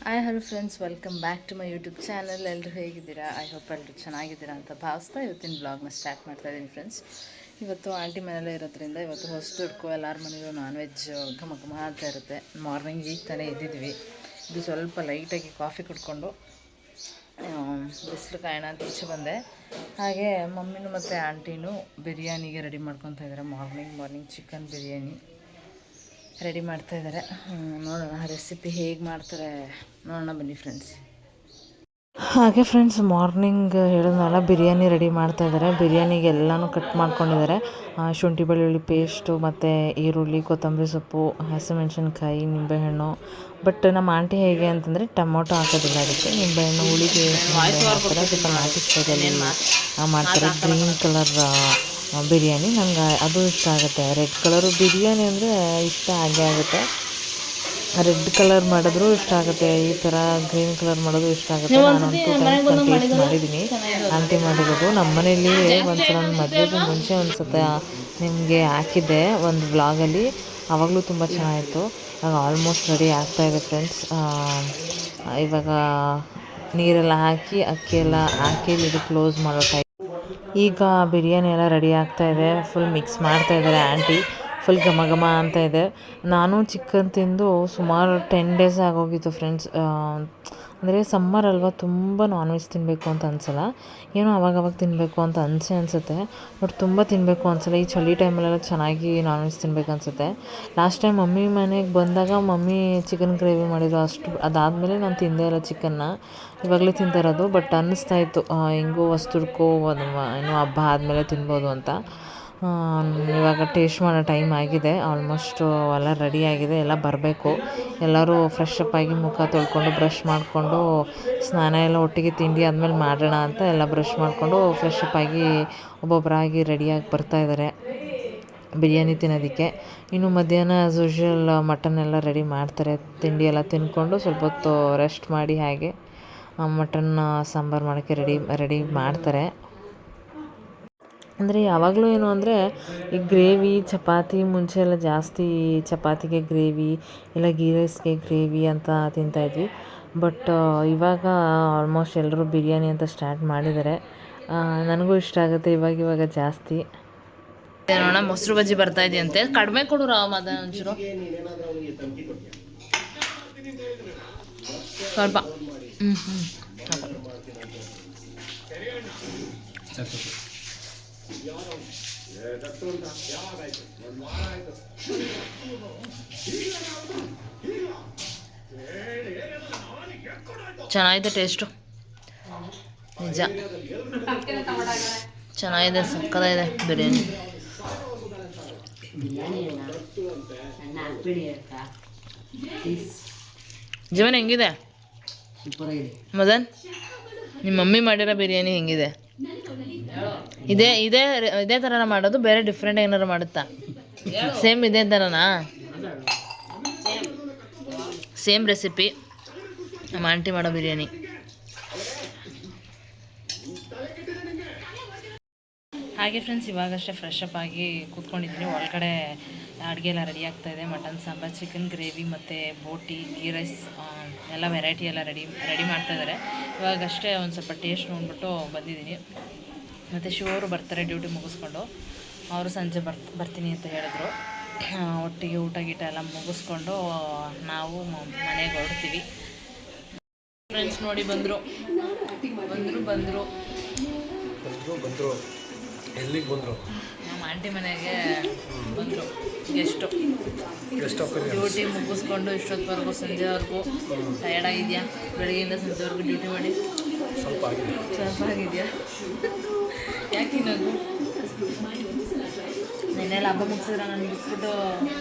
Hi hello friends, welcome back to my YouTube channel. ಎಲ್ಲರೂ ಹೇಗಿದ್ದೀರಾ? I hope ಎಲ್ಲರೂ ಚೆನ್ನಾಗಿದ್ದೀರಾ ಅಂತ ಭಾವಿಸ್ತಾ ಇವತ್ತಿನ ಬ್ಲಾಗ್ನ ಸ್ಟಾರ್ಟ್ ಮಾಡ್ತಾ ಇದ್ದೀನಿ ಫ್ರೆಂಡ್ಸ್. ಇವತ್ತು ಆಂಟಿ ಮನೆಯಲ್ಲೇ ಇರೋದ್ರಿಂದ ಇವತ್ತು ಹೊಸದುಡ್ಕೋ ಎಲ್ಲರ ಮನೆಯಲ್ಲೂ ನಾನ್ ವೆಜ್ ಘಮ ಘಮ ಅಂತ ಇರುತ್ತೆ. ಮಾರ್ನಿಂಗ್ ಈಗ ತಾನೇ ಎದ್ದಿದ್ವಿ. ಇದು ಸ್ವಲ್ಪ ಲೈಟಾಗಿ ಕಾಫಿ ಕುಡ್ಕೊಂಡು ಬಿಸಿಲು ಕಾಯೋಣ ಅಂತ ಈಚೆ ಬಂದೆ. ಹಾಗೆ ಮಮ್ಮಿನೂ ಮತ್ತು ಆಂಟಿನೂ ಬಿರಿಯಾನಿಗೆ ರೆಡಿ ಮಾಡ್ಕೊತಾ ಇದ್ದಾರೆ. ಮಾರ್ನಿಂಗ್ ಚಿಕನ್ ಬಿರಿಯಾನಿ ರೆಡಿ ಮಾಡ್ತಾಯಿದ್ದಾರೆ. ನೋಡೋಣ ರೆಸಿಪಿ ಹೇಗೆ ಮಾಡ್ತಾರೆ ನೋಡೋಣ ಬನ್ನಿ ಫ್ರೆಂಡ್ಸ್. ಹಾಗೆ ಫ್ರೆಂಡ್ಸ್, ಮಾರ್ನಿಂಗ್ ಹೇಳಿದ್ನಲ್ಲ ಬಿರಿಯಾನಿ ರೆಡಿ ಮಾಡ್ತಾಯಿದ್ದಾರೆ. ಬಿರಿಯಾನಿಗೆ ಎಲ್ಲನೂ ಕಟ್ ಮಾಡ್ಕೊಂಡಿದ್ದಾರೆ. ಶುಂಠಿ ಬೆಳ್ಳುಳ್ಳಿ ಪೇಸ್ಟು ಮತ್ತು ಈರುಳ್ಳಿ, ಕೊತ್ತಂಬರಿ ಸೊಪ್ಪು, ಹಸಿಮೆಣ್ಸಿನ್ಕಾಯಿ, ನಿಂಬೆಹಣ್ಣು. ಬಟ್ ನಮ್ಮ ಆಂಟಿ ಹೇಗೆ ಅಂತಂದರೆ ಟೊಮೊಟೊ ಹಾಕೋದಿಲ್ಲ, ಅದಕ್ಕೆ ನಿಂಬೆಹಣ್ಣು ಹುಳಿಗೆ ಹಾಕ್ತಾರೆ. ಸ್ವಲ್ಪ ನಾಟಿ ಸ್ಟೈಲಲ್ಲಿ ಮಾಡ್ತಾರೆ. ಗ್ರೀನ್ ಕಲರ್ ಬಿರಿಯಾನಿ ನನಗೆ ಅದು ಇಷ್ಟ ಆಗುತ್ತೆ. ರೆಡ್ ಕಲರು ಬಿರಿಯಾನಿ ಅಂದರೆ ಇಷ್ಟ ಆಗೇ ಆಗುತ್ತೆ. ರೆಡ್ ಕಲರ್ ಮಾಡಿದ್ರು ಇಷ್ಟ ಆಗುತ್ತೆ, ಈ ಥರ ಗ್ರೀನ್ ಕಲರ್ ಮಾಡೋದು ಇಷ್ಟ ಆಗುತ್ತೆ. ನಾನೊಂದು 2 ಟೈಮ್ಸ್ ಟೇಸ್ಟ್ ಮಾಡಿದ್ದೀನಿ ಆಂಟಿ ಮಾಡಿರೋದು. ನಮ್ಮ ಮನೇಲಿ ಒಂದ್ಸಲ ಮದುವೆಗೂ ಮುಂಚೆ ಒಂದ್ಸತ ನಿಮಗೆ ಹಾಕಿದ್ದೆ ಒಂದು ವ್ಲಾಗಲ್ಲಿ, ಆವಾಗಲೂ ತುಂಬ ಚೆನ್ನಾಗಿತ್ತು. ಇವಾಗ ಆಲ್ಮೋಸ್ಟ್ ರೆಡಿ ಆಗ್ತಾಯಿದೆ ಫ್ರೆಂಡ್ಸ್. ಇವಾಗ ನೀರೆಲ್ಲ ಹಾಕಿ ಅಕ್ಕಿ ಎಲ್ಲ ಹಾಕಿ ಇದು ಕ್ಲೋಸ್ ಮಾಡೋ ಟೈಮ್. ಈಗ ಬಿರಿಯಾನಿ ಎಲ್ಲ ರೆಡಿ ಆಗ್ತಾಯಿದೆ. ಫುಲ್ ಮಿಕ್ಸ್ ಮಾಡ್ತಾಯಿದ್ದಾರೆ ಆಂಟಿ. ಫುಲ್ ಘಮ ಘಮ ಅಂತ ಇದೆ. ನಾನು ಚಿಕನ್ ತಿಂದು ಸುಮಾರು 10 ಡೇಸ್ ಆಗೋಗಿತ್ತು ಫ್ರೆಂಡ್ಸ್. ಅಂದರೆ ಸಮ್ಮರ್ ಅಲ್ವಾ, ತುಂಬ ನಾನ್ ವೆಜ್ ತಿನ್ನಬೇಕು ಅಂತ ಅನಿಸಲ್ಲ. ಏನೋ ಅವಾಗವಾಗ ತಿನ್ನಬೇಕು ಅಂತ ಅನಿಸುತ್ತೆ. ಬಟ್ ತುಂಬ ತಿನ್ನಬೇಕು ಅನಿಸಲ್ಲ. ಈ ಚಳಿ ಟೈಮಲ್ಲೆಲ್ಲ ಚೆನ್ನಾಗಿ ನಾನ್ ವೆಜ್ ತಿನ್ಬೇಕು ಅನಿಸುತ್ತೆ. ಲಾಸ್ಟ್ ಟೈಮ್ ಮಮ್ಮಿ ಮನೆಗೆ ಬಂದಾಗ ಮಮ್ಮಿ ಚಿಕನ್ ಗ್ರೇವಿ ಮಾಡಿದ್ರು. ಅದಾದಮೇಲೆ ನಾನು ತಿಂದೇ ಇಲ್ಲ ಚಿಕನ್ನ. ಇವಾಗಲೇ ತಿಂತಾ ಇರೋದು. ಬಟ್ ಅನ್ನಿಸ್ತಾ ಇತ್ತು ಹೆಂಗೋ ಹೊಸ್ದುಡ್ಕೋ ಇನ್ನೂ ಹಬ್ಬ ಆದಮೇಲೆ ತಿನ್ಬೋದು ಅಂತ. ಇವಾಗ ಟೇಸ್ಟ್ ಮಾಡೋ ಟೈಮ್ ಆಗಿದೆ. ಆಲ್ಮೋಸ್ಟು ಎಲ್ಲ ರೆಡಿ ಆಗಿದೆ. ಎಲ್ಲ ಬರಬೇಕು. ಎಲ್ಲರೂ ಫ್ರೆಶ್ ಅಪ್ ಆಗಿ ಮುಖ ತೊಳ್ಕೊಂಡು ಬ್ರಷ್ ಮಾಡಿಕೊಂಡು ಸ್ನಾನ ಎಲ್ಲ ಒಟ್ಟಿಗೆ ತಿಂಡಿ ಆದಮೇಲೆ ಮಾಡೋಣ ಅಂತ ಎಲ್ಲ ಬ್ರಷ್ ಮಾಡಿಕೊಂಡು ಫ್ರೆಶ್ ಅಪ್ ಆಗಿ ಒಬ್ಬೊಬ್ಬರಾಗಿ ರೆಡಿಯಾಗಿ ಬರ್ತಾಯಿದ್ದಾರೆ ಬಿರಿಯಾನಿ ತಿನ್ನೋದಕ್ಕೆ. ಇನ್ನು ಮಧ್ಯಾಹ್ನ ಆ್ಯಸ್ ಯೂಶ್ವಲ್ ಮಟನ್ ಎಲ್ಲ ರೆಡಿ ಮಾಡ್ತಾರೆ. ತಿಂಡಿ ಎಲ್ಲ ತಿಂದ್ಕೊಂಡು ಸ್ವಲ್ಪ ಹೊತ್ತು ರೆಸ್ಟ್ ಮಾಡಿ ಹಾಗೆ ಮಟನ್ ಸಾಂಬಾರು ಮಾಡೋಕ್ಕೆ ರೆಡಿ ಮಾಡ್ತಾರೆ. ಅಂದರೆ ಯಾವಾಗಲೂ ಏನು ಅಂದರೆ ಈ ಗ್ರೇವಿ ಚಪಾತಿ ಮುಂಚೆ ಎಲ್ಲ ಜಾಸ್ತಿ ಚಪಾತಿಗೆ ಗ್ರೇವಿ ಇಲ್ಲ ಗೀ ರೈಸ್ಗೆ ಗ್ರೇವಿ ಅಂತ ತಿಂತಾಯಿದ್ವಿ. ಬಟ್ ಇವಾಗ ಆಲ್ಮೋಸ್ಟ್ ಎಲ್ಲರೂ ಬಿರಿಯಾನಿ ಅಂತ ಸ್ಟಾರ್ಟ್ ಮಾಡಿದ್ದಾರೆ. ನನಗೂ ಇಷ್ಟ ಆಗುತ್ತೆ ಇವಾಗ ಜಾಸ್ತಿ. ನೋಡೋಣ ಮೊಸರು ಬಜ್ಜಿ ಬರ್ತಾ ಇದೆಯಂತೆ. ಕಡಿಮೆ ಕೊಡು ರಾವ್ ಮದ ಒಂಚೂರು ಸ್ವಲ್ಪ. ಚೆನ್ನಾಗಿದೆ ಟೇಸ್ಟು, ನಿಜ ಚೆನ್ನಾಗಿದೆ, ಸಕ್ಕತ್ತಾಗಿದೆ ಬಿರಿಯಾನಿ. ಜೀವನ ಹೆಂಗಿದೆ ಮದನ್? ನಿಮ್ಮ ಮಮ್ಮಿ ಮಾಡಿರೋ ಬಿರಿಯಾನಿ ಹೆಂಗಿದೆ? ಇದೇ ಥರನ ಮಾಡೋದು, ಬೇರೆ ಡಿಫ್ರೆಂಟ್ ಏನಾರು ಮಾಡುತ್ತಾ? ಸೇಮ್ ಇದೇ ಥರನಾ? ಸೇಮ್ ರೆಸಿಪಿ ನಮ್ಮ ಆಂಟಿ ಮಾಡೋ ಬಿರಿಯಾನಿ. ಹಾಗೆ ಫ್ರೆಂಡ್ಸ್, ಇವಾಗಷ್ಟೇ ಫ್ರೆಶ್ ಅಪ್ ಆಗಿ ಕೂತ್ಕೊಂಡಿದ್ದೀನಿ. ಒಳಗಡೆ ಅಡುಗೆ ಎಲ್ಲ ರೆಡಿ ಆಗ್ತಾಯಿದೆ. ಮಟನ್ ಸಾಂಬಾರು, ಚಿಕನ್ ಗ್ರೇವಿ ಮತ್ತು ಬೋಟಿ, ಗೀ ರೈಸ್ ಎಲ್ಲ ವೆರೈಟಿ ಎಲ್ಲ ರೆಡಿ ಮಾಡ್ತಾಯಿದ್ದಾರೆ. ಇವಾಗಷ್ಟೇ ಒಂದು ಸ್ವಲ್ಪ ಟೇಸ್ಟ್ ನೋಡಿಬಿಟ್ಟು ಬಂದಿದ್ದೀನಿ. ಮತ್ತು ಶಿವರು ಬರ್ತಾರೆ ಡ್ಯೂಟಿ ಮುಗಿಸ್ಕೊಂಡು. ಅವರು ಸಂಜೆ ಬರ್ತೀನಿ ಅಂತ ಹೇಳಿದ್ರು. ಒಟ್ಟಿಗೆ ಊಟ ಗೀಟ ಎಲ್ಲ ಮುಗಿಸ್ಕೊಂಡು ನಾವು ಮನೆಗೆ ಹೊರಡ್ತೀವಿ. ಫ್ರೆಂಡ್ಸ್ ನೋಡಿ ಬಂದರು. ಎಲ್ಲಿಗೆ ಬಂದರು? ನಮ್ಮ ಆಂಟಿ ಮನೆಗೆ ಬಂದರು ಗೆಸ್ಟು. ಡ್ಯೂಟಿ ಮುಗಿಸ್ಕೊಂಡು ಇಷ್ಟೊತ್ತವರೆಗೂ ಸಂಜೆವರೆಗೂ ಟಯರ್ಡ್ ಆಗಿದೆಯಾ? ಬೆಳಗ್ಗೆಯಿಂದ ಸಂಜೆವರೆಗೂ ಡ್ಯೂಟಿ ಮಾಡಿ ಸ್ವಲ್ಪ ಆಗಿದೆಯಾ? ಯಾಕೆ ನಾನು ನೆನ್ನೆಲ್ಲ ಹಬ್ಬ ಮುಗಿಸಿದ್ರೆ ನಾನು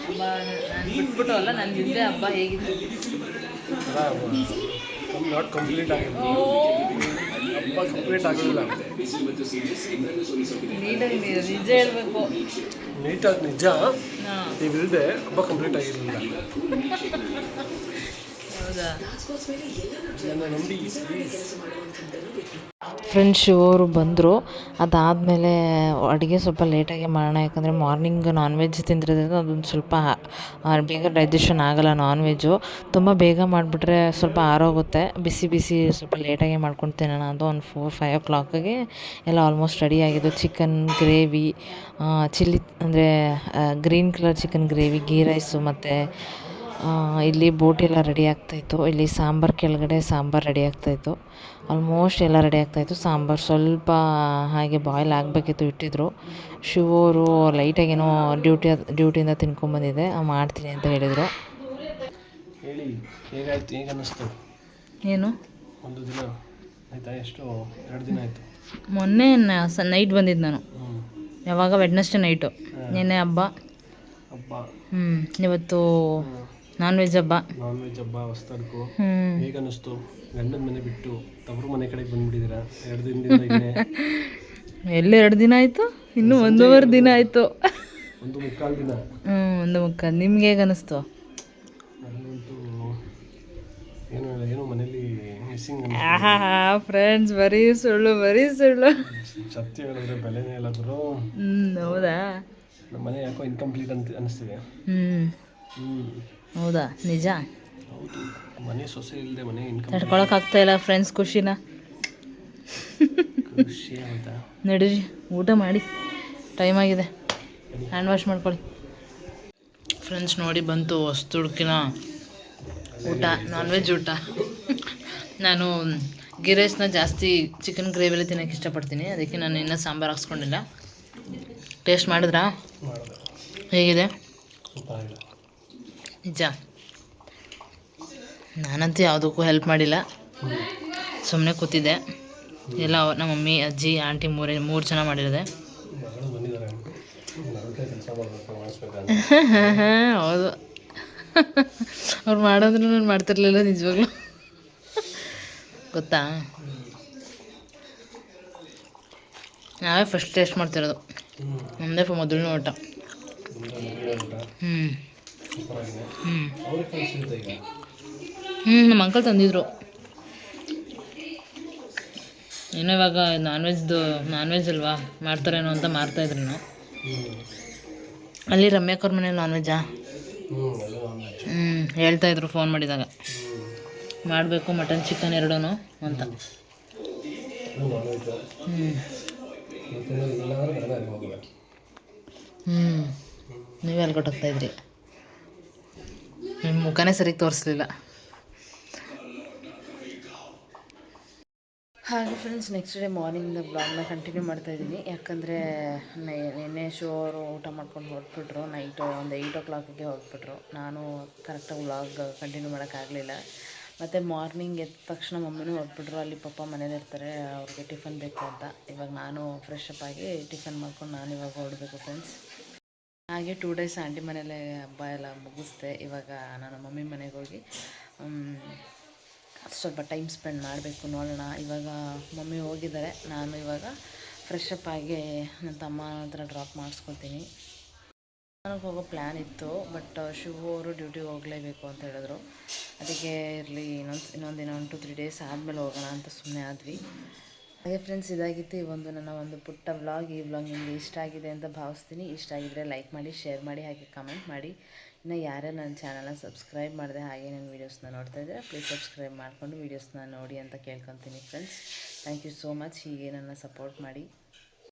ಬಿಟ್ಬಿಟ್ಟು ಅಲ್ಲ, ನಾನು ಹಿಂದೆ ಹಬ್ಬ ಹೇಗಿತ್ತು? ನಾಟ್ ಕಂಪ್ಲೀಟ್ ಆಗಿಲ್ಲ. ಹಬ್ಬ ಕಂಪ್ಲೀಟ್ ಆಗಿಲ್ಲ. ನೀಟಾಗಿ ನಿಜ ಹೇಳ್ಬೇಕು. ನೀಟಾಗಿ ನಿಜ, ನೀವಿಲ್ಲದೆ ಹಬ್ಬ ಕಂಪ್ಲೀಟ್ ಆಗಿರಲಿಲ್ಲ. ಹೌದಾ? ನನ್ನ ನಂಬಿ ಪ್ಲೀಸ್. ಫ್ರೆಂಡ್ಸ್ ಅವರು ಬಂದರು. ಅದಾದಮೇಲೆ ಅಡುಗೆ ಸ್ವಲ್ಪ ಲೇಟಾಗಿ ಮಾಡೋಣ, ಯಾಕಂದರೆ ಮಾರ್ನಿಂಗ್ ನಾನ್ ವೆಜ್ ತಿಂದಿರೋದ್ರಿಂದ ಅದೊಂದು ಸ್ವಲ್ಪ ಬೇಗ ಡೈಜೆಷನ್ ಆಗೋಲ್ಲ. ನಾನ್ ವೆಜ್ಜು ತುಂಬ ಬೇಗ ಮಾಡಿಬಿಟ್ರೆ ಸ್ವಲ್ಪ ಆರೋಗುತ್ತೆ. ಬಿಸಿ ಬಿಸಿ ಸ್ವಲ್ಪ ಲೇಟಾಗಿ ಮಾಡ್ಕೊಂಡು ತಿನ್ನೋಣ ಅಂತ ಒಂದು 4-5 ಓ ಕ್ಲಾಕಿಗೆ ಎಲ್ಲ ಆಲ್ಮೋಸ್ಟ್ ರೆಡಿ ಆಗಿದ್ದು. ಚಿಕನ್ ಗ್ರೇವಿ, ಚಿಲ್ಲಿ ಅಂದರೆ green colour chicken gravy, ghee rice, ಮತ್ತು ಇಲ್ಲಿ ಬೋಟಿ ಎಲ್ಲ ರೆಡಿ ಆಗ್ತಾಯಿತ್ತು. ಇಲ್ಲಿ ಸಾಂಬಾರು ಕೆಳಗಡೆ ಸಾಂಬಾರು ರೆಡಿ ಆಗ್ತಾಯಿತ್ತು. ಆಲ್ಮೋಸ್ಟ್ ಎಲ್ಲ ರೆಡಿ ಆಗ್ತಾಯಿತ್ತು. ಸಾಂಬಾರು ಸ್ವಲ್ಪ ಹಾಗೆ ಬಾಯ್ಲ್ ಆಗಬೇಕಿತ್ತು, ಇಟ್ಟಿದ್ರು. ಶಿವರು ಲೈಟಾಗೇನೋ ಡ್ಯೂಟಿಯಿಂದ ತಿನ್ಕೊಂಬಂದಿದ್ದೆ, ಮಾಡ್ತೀನಿ ಅಂತ ಹೇಳಿದರು. ಹೇಳಿ ಹೇಗಾಯ್ತು, ಹೇಗೆ ಅನ್ನಿಸ್ತು? ಏನು ಒಂದು ದಿನ ಆಯಿತಾ? ಎಷ್ಟು 2 ದಿನ ಆಯಿತು. ಮೊನ್ನೆ ನೈಟ್ ಬಂದಿದ್ದು ನಾನು. ಯಾವಾಗ? Wednesday night. ನಿನ್ನೆ ಹಬ್ಬ. ಇವತ್ತು ನಾನ್ ವೆಜ್ ಹಬ್ಬ. ನಾನ್ ವೆಜ್ ಹಬ್ಬ ಹೊಸ್ತಡ್ಕು. ಹೇಗೆ ಅನ್ನಿಸ್ತು? ಗಂಡನ ಮನೆ ಬಿಟ್ಟು ತವರು ಮನೆ ಕಡೆಗೆ ಬಂದುಬಿಟ್ಟಿದ್ದೀರಾ 2 ದಿನದಿಂದ ಇಲ್ಲೇ. ಎಲ್ಲಿ 2 ದಿನ ಆಯಿತು? ಇನ್ನೂ 1.5 ದಿನ ಆಯಿತು. 1.25 ದಿನ. 1.25. ನಿಮ್ಗೆ ಹೇಗೆ ಅನ್ನಿಸ್ತು? ನನಗಂತೂ ಏನೋ ಮನೇಲಿ ಮಿಸ್ಸಿಂಗ್. ಫ್ರೆಂಡ್ಸ್, ಬರೀ ಸುಳ್ಳು. ಸತ್ಯ ಹೇಳಿದ್ರೆ ಬೆಲೆನೇ ಇಲ್ಲ ಗುರು. ಹೌದಾ? ನಮ್ಮ ಮನೆ ಯಾಕೋ ಇನ್ಕಂಪ್ಲೀಟ್ ಅಂತ ಅನ್ನಿಸ್ತಿದೆ. ಹೌದಾ? ನಿಜ? ಹೌದು, ಮನೆ ಸೊಸೆ ಇಲ್ಲದೆ ಮನೆ ತಡ್ಕೊಳಕ್ಕಾಗ್ತಾ ಇಲ್ಲ ಫ್ರೆಂಡ್ಸ್ ಖುಷಿನ. ಖುಷಿ ಆಯ್ತಾ? ನಡೀರಿ ಊಟ ಮಾಡಿ, ಟೈಮ್ ಆಗಿದೆ. ಹ್ಯಾಂಡ್ ವಾಶ್ ಮಾಡ್ಕೊಳ್ಳಿ. ಫ್ರೆಂಡ್ಸ್ ನೋಡಿ, ಬಂತು ಹೊಸ್ತುಡ್ಕಿನ ಊಟ, ನಾನ್ ವೆಜ್ ಊಟ. ನಾನು ಗೀ ರೈಸ್ನ ಜಾಸ್ತಿ ಚಿಕನ್ ಗ್ರೇವಿಯಲ್ಲಿ ತಿನ್ನೋಕ್ಕೆ ಇಷ್ಟಪಡ್ತೀನಿ, ಅದಕ್ಕೆ ನಾನು ಇನ್ನೂ ಸಾಂಬಾರು ಹಾಕ್ಸ್ಕೊಂಡಿಲ್ಲ. ಟೇಸ್ಟ್ ಮಾಡಿದ್ರಾ? ಹೇಗಿದೆ? ನಿಜ? ನಾನಂತೂ ಯಾವುದಕ್ಕೂ ಹೆಲ್ಪ್ ಮಾಡಿಲ್ಲ, ಸುಮ್ಮನೆ ಕೂತಿದ್ದೆ. ಎಲ್ಲ ನಮ್ಮ ಮಮ್ಮಿ, ಅಜ್ಜಿ, ಆಂಟಿ ಮೂರು ಜನ ಮಾಡಿರೋದೆ. ಹೌದು, ಅವ್ರು ಮಾಡೋದ್ರೂ ನಾನು ಮಾಡ್ತಿರ್ಲಿಲ್ಲ ನಿಜವಾಗ್ಲೂ. ಗೊತ್ತಾ? ನಾವೇ ಫಸ್ಟ್ ಟೇಸ್ಟ್ ಮಾಡ್ತಿರೋದು. ನಮ್ಮದೇ ಮೊದಲನೇ ಊಟ. ನಮ್ಮ ಅಂಕಲ್ ತಂದಿದ್ರು. ಏನೋ ಇವಾಗ ನಾನ್ ವೆಜ್ ಅಲ್ವಾ, ಮಾಡ್ತಾರೇನೋ ಅಂತ ಮಾಡ್ತಾಯಿದ್ರು. ಅಲ್ಲಿ ರಮ್ಯಾಕವ್ರ ಮನೇಲಿ ನಾನ್ ವೆಜ್ಜಾ? ಹೇಳ್ತಾಯಿದ್ರು ಫೋನ್ ಮಾಡಿದಾಗ, ಮಾಡಬೇಕು ಮಟನ್ ಚಿಕನ್ ಎರಡೂ ಅಂತ. ನೀವೇ ಅಲ್ಲಿ ಕೊಟ್ಟೋಗ್ತಾಯಿದ್ರಿ, ನಿಮ್ಮ ಮುಖನೇ ಸರಿಗೆ ತೋರಿಸ್ಲಿಲ್ಲ. ಹಾಗೆ ಫ್ರೆಂಡ್ಸ್, ನೆಕ್ಸ್ಟ್ ಡೇ ಮಾರ್ನಿಂಗಿಂದ ಬ್ಲಾಗ್ನ ಕಂಟಿನ್ಯೂ ಮಾಡ್ತಾಯಿದ್ದೀನಿ. ಯಾಕಂದರೆ ನಿನ್ನೆ ಶೋ ಅವರು ಊಟ ಮಾಡ್ಕೊಂಡು ಹೊರಟ್ಬಿಟ್ರು. ನೈಟ್ ಒಂದು 8 ಓ ಕ್ಲಾಕಿಗೆ ಹೊರಟ್ಬಿಟ್ರು. ನಾನು ಕರೆಕ್ಟಾಗಿ ವ್ಲಾಗ್ ಕಂಟಿನ್ಯೂ ಮಾಡೋಕ್ಕಾಗಲಿಲ್ಲ. ಮತ್ತು ಮಾರ್ನಿಂಗ್ ಎದ್ದ ತಕ್ಷಣ ಮಮ್ಮಿನೂ ಹೊರಟ್ಬಿಟ್ರು. ಅಲ್ಲಿ ಪಪ್ಪ ಮನೇಲಿ ಇರ್ತಾರೆ, ಅವ್ರಿಗೆ ಟಿಫನ್ ಬೇಕು ಅಂತ. ಇವಾಗ ನಾನು ಫ್ರೆಶ್ ಅಪ್ ಆಗಿ ಟಿಫನ್ ಮಾಡ್ಕೊಂಡು ನಾನು ಇವಾಗ ಹೊರಡಬೇಕು ಫ್ರೆಂಡ್ಸ್. ಹಾಗೆ 2 ಡೇಸ್ ಆಂಟಿ ಮನೇಲೆ ಹಬ್ಬ ಎಲ್ಲ ಮುಗಿಸ್ದೆ. ಇವಾಗ ನಾನು ಮಮ್ಮಿ ಮನೆಗೆ ಹೋಗಿ ಸ್ವಲ್ಪ ಟೈಮ್ ಸ್ಪೆಂಡ್ ಮಾಡಬೇಕು, ನೋಡೋಣ. ಇವಾಗ ಮಮ್ಮಿ ಹೋಗಿದ್ದಾರೆ, ನಾನು ಇವಾಗ ಫ್ರೆಶ್ ಅಪ್ ಆಗಿ ನನ್ನ ತಮ್ಮ ಹತ್ರ ಡ್ರಾಪ್ ಮಾಡಿಸ್ಕೊತೀನಿ. ನನಗೆ ಹೋಗೋ ಪ್ಲ್ಯಾನ್ ಇತ್ತು, ಬಟ್ ಶಿವು ಅವರು ಡ್ಯೂಟಿಗೆ ಹೋಗಲೇಬೇಕು ಅಂತ ಹೇಳಿದ್ರು. ಅದಕ್ಕೆ ಇರಲಿ, ಇನ್ನೊಂದು ದಿನ 1-2-3 ಡೇಸ್ ಆದಮೇಲೆ ಹೋಗೋಣ ಅಂತ ಸುಮ್ಮನೆ ಆದ್ವಿ. ಹಾಗೆ ಫ್ರೆಂಡ್ಸ್, ಇದಾಗಿತ್ತು ಈ ನನ್ನ ಒಂದು ಪುಟ್ಟ ವ್ಲಾಗ್. ಈ ವ್ಲಾಗ್ ನಿಮಗೆ ಇಷ್ಟ ಆಗಿದೆ ಅಂತ ಭಾವಿಸ್ತೀನಿ. ಇಷ್ಟ ಆಗಿದ್ದರೆ ಲೈಕ್ ಮಾಡಿ, ಶೇರ್ ಮಾಡಿ, ಹಾಗೆ ಕಮೆಂಟ್ ಮಾಡಿ. ಇನ್ನು ಯಾರ್ಯಾರು ನನ್ನ ಚಾನಲ್ನ ಸಬ್ಸ್ಕ್ರೈಬ್ ಮಾಡಿದೆ, ಹಾಗೆ ನನ್ನ ವೀಡಿಯೋಸ್ನ ನೋಡ್ತಾ ಇದ್ದರೆ ಪ್ಲೀಸ್ ಸಬ್ಸ್ಕ್ರೈಬ್ ಮಾಡಿಕೊಂಡು ವೀಡಿಯೋಸ್ನ ನೋಡಿ ಅಂತ ಕೇಳ್ಕೊತೀನಿ friends. Thank you so much. ಹೀಗೆ ನನ್ನ ಸಪೋರ್ಟ್ ಮಾಡಿ.